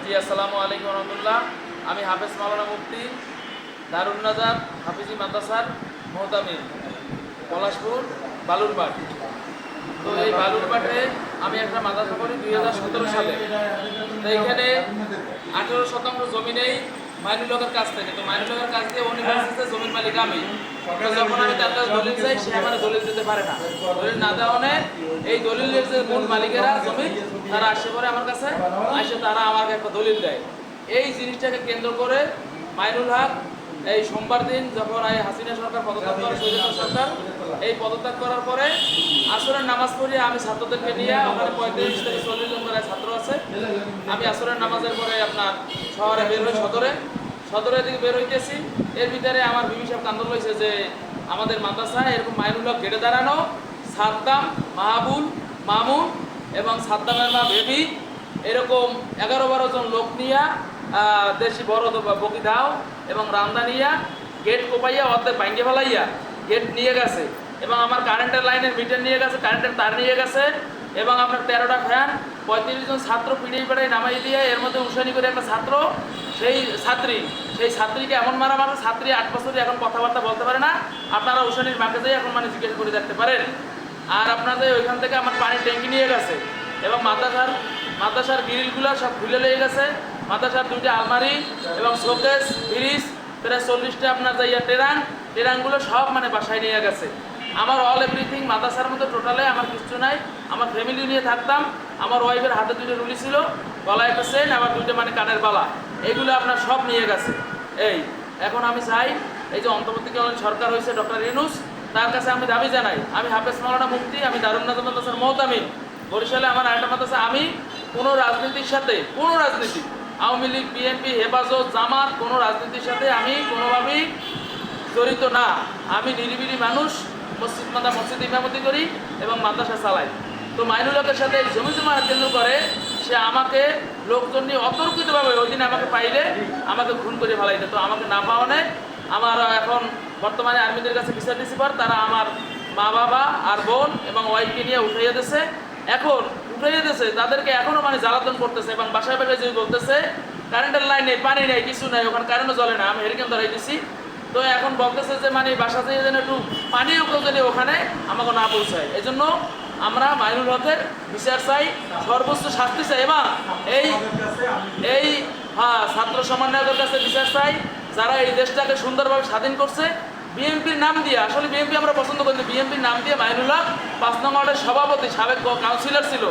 জি আসসালামু আলাইকুম রহমতুল্লাহ। আমি হাফেজ মাওলানা মুফতি দারুন নাজার হাফিজি মাদ্রাসার মোহতামিম পলাশপুর বালুরঘাট। তো এই বালুরঘাটে আমি একটা মাদ্রাসা করি 2017 সালে। তো এখানে 18% জমি নেই মাইনুল হকের কাছ থেকে। তো মাইনুল হকের কাছ দিয়ে উনি বলছে জমির মালিক আমি। যখন আমি তার কাছে দলিল চাই সে আমার দলিল দিতে পারে না। দলিল না দেওয়ানে এই দলিলের যে মূল মালিকেরা জমি তারা আসে পরে আমার কাছে আসে, তারা আমাকে একটা দলিল দেয়। এই জিনিসটাকে কেন্দ্র করে মাইনুল হক এই সোমবার দিন যখন হাসিনা সরকার পদত্যাগ করে, শহীদ সরকার এই পদত্যাগ করার পরে আসরের নামাজ পড়িয়ে আমি ছাত্রদেরকে নিয়ে ওখানে 35 থেকে 40 জন করে ছাত্র আছে। আমি আসরের নামাজের পরে আপনার শহরে বের হই, সদরের দিকে বের হইতেছি। এর ভিতরে আমার বিবি সাহেব কান্দন হয়েছে যে আমাদের মাদ্রাসায় এরকম মাইনুল হক গেটে দাঁড়ানো, সাদ্দাম, মাহবুল, মামুন এবং সাদ্দামের মা বেবি এরকম 11-12 জন লোক নিয়ে দেশি বড় বকি দাও এবং রামদানিয়া গেট কোপাইয়া অর্ধেক ভাঙ্গে ফেলাইয়া গেট নিয়ে গেছে এবং আমার কারেন্টের লাইনের মিটার নিয়ে গেছে, কারেন্টের তার নিয়ে গেছে এবং আপনার 13টা ফ্যান, 35 জন ছাত্র পিড়াই নামাই দিয়ে এর মধ্যে উসানি করে একটা ছাত্র সেই ছাত্রীকে এমন মারা ছাত্রী 8 বছরই এখন কথাবার্তা বলতে পারে না। আপনারা উসানির মাকে যাই এখন জিজ্ঞেস করে দেখতে পারেন। আর আপনাদের ওইখান থেকে আমার পানির ট্যাঙ্কি নিয়ে গেছে এবং মাদ্রাসার গ্রিলগুলো সব খুলে লেগে গেছে। মাদ্রাসার 2টা আলমারি এবং শোকেস, ফ্রিজ, প্রায় 40টা আপনার যাইয়া টেরাংগুলো সব বাসায় নিয়ে গেছে। আমার অল এভরিথিং মাদ্রাসার মধ্যে টোটালে আমার কিছু নাই। আমার ফ্যামিলি নিয়ে থাকতাম। আমার ওয়াইফের হাতে 2টা রুলি ছিল, গলায় একটা চেন, আবার 2টা কানের বালা, এইগুলো আপনার সব নিয়ে গেছে। এখন আমি চাই এই যে অন্তর্বর্তীকালীন সরকার হয়েছে ডক্টর ইউনূস, তার কাছে আমি দাবি জানাই, আমি হাফেজ মাওলানা মুফতি, আমি দারুন নাজার মাদ্রাসার মোহতামিম, বরিশালে আমার আরেকটা মাদ্রাসা। আমি কোনো রাজনীতির সাথে আওয়ামী লীগ, বিএনপি, হেফাজত, জামাত কোনো রাজনীতির সাথে আমি কোনোভাবেই জড়িত না। আমি নিরিবিলি মানুষ, মসজিদ ইমামতি করি এবং মাদ্রাসা চালাই। তো মাইনুল হকের সাথে জমি জমা কেন্দ্র করে সে আমাকে লোকজন নিয়ে অতর্কিতভাবে ওই দিন আমাকে পাইলে আমাকে খুন করে ফেলাইতে। তো আমাকে না পাওয়ানে আমার এখন বর্তমানে আর্মিদের কাছে বিচার দিছি পর তারা আমার মা বাবা আর বোন এবং ওয়াইফকে নিয়ে উঠাইয়া দিয়েছে, তাদেরকে এখনও জ্বালাতন করতেছে এবং বাসায় যে বলতেছে কারেন্টের লাইন নেই, পানি নেই, কিছু নেই, ওখানে কারেন্টও জ্বলে না। আমি হেরিকেন ধরাই দিছি। তো এখন বলতেছে যে বাসা থেকে যেন একটু পানিও যেন ওখানে আমাকে না পৌঁছায়। এই জন্য আমরা মাইনুল হকের বিচার চাই, সর্বোচ্চ শাস্তি চাই এবং এই ছাত্র সমন্বয়কের কাছে বিচার চাই যারা এই দেশটাকে সুন্দরভাবে স্বাধীন করছে। বিএনপির নাম দিয়ে, আসলে বিএনপি আমরা পছন্দ করি, বিএনপির নাম দিয়ে মাইনুল হক 5 নং ওয়ার্ডের সভাপতি, সাবেক কাউন্সিলর ছিল।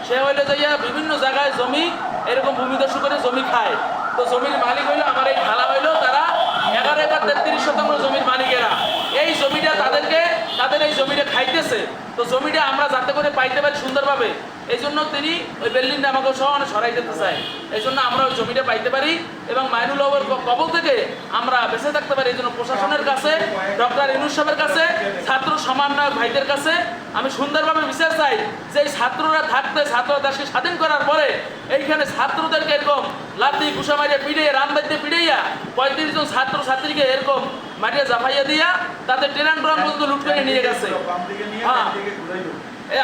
সে হইলে যাইয়া বিভিন্ন জায়গায় জমি এরকম ভূমিদস্যু করে জমি খায়। তো জমির মালিক হইলো আমার এই ঢালা হইলো তারা 11 একর 33% জমির মালিকেরা। এই জমিটা তাদের এই জমিটা খাইতেছে। তো জমিটা আমরা যাতে করে পাইতে পারি সুন্দরভাবে, এই জন্য তিনি ওই বিল্ডিংটা আমাকে সহ সরাই দিতে চায়। এই জন্য আমরা ওই জমিটা পাইতে পারি এবং মাইনুল হকের কবল থেকে আমরা বেঁচে থাকতে পারি। এই জন্য প্রশাসনের কাছে, ডক্টর ইউনূস সাহেবের কাছে, ছাত্র সমন্বয়ক ভাইদের কাছে আমি সুন্দরভাবে বিচার চাই যে এই ছাত্ররা দেশকে স্বাধীন করার পরে এইখানে ছাত্রদেরকে এরকম লাঠি ঘুষা মারিয়ে পিড়িয়ে রামবাইতে পিড়াইয়া 35 জন ছাত্র ছাত্রীকে এরকম মারিয়া জাফাইয়া দিয়া তাদের ট্রেন ড্রাম পর্যন্ত লুট করে নিয়ে গেছে।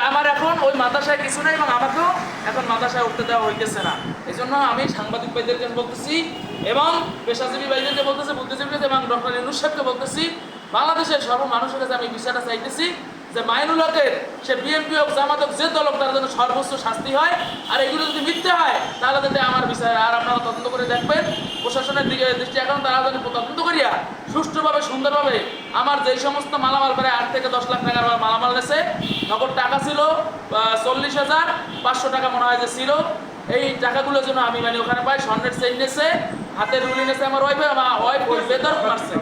আমার এখন ওই মাদ্রাসায় কিছু নেই এবং আমাকেও এখন মাদ্রাসায় উঠতে দেওয়া হইতেছে না। এই জন্য আমি সাংবাদিক ভাইদেরকে বলতেছি এবং পেশাজীবী ভাইদেরকে বলতেছি, বুদ্ধিজীবীকে এবং ডক্টর ইউনূস সাহেবকে বলতেছি, বাংলাদেশের মানুষের কাছে আমি বিচারটা চাইতেছি যে মাইনুল হকের সে বিএনপি হোক, জামাত হোক, যে দল হোক, তার জন্য সর্বোচ্চ শাস্তি হয়। আর এগুলো যদি মিথ্যে হয় তাহলে যাতে আমার বিচার আর আপনারা তদন্ত করে দেখবেন। প্রশাসনের দিকে দৃষ্টি এখন তারা যদি তদন্ত করিয়া সুষ্ঠুভাবে সুন্দরভাবে আমার যেই সমস্ত মালামাল প্রায় 8 থেকে 10 লাখ টাকার মালামাল গেছে, নগদ টাকা ছিল 40,500 টাকা মনে হয় যে ছিল, এই টাকাগুলোর জন্য আমি ওখানে পাই। স্বর্ণের চেইন নেছে, হাতের রুলি নেছে আমার ওয়াইফ বেদর মারছে।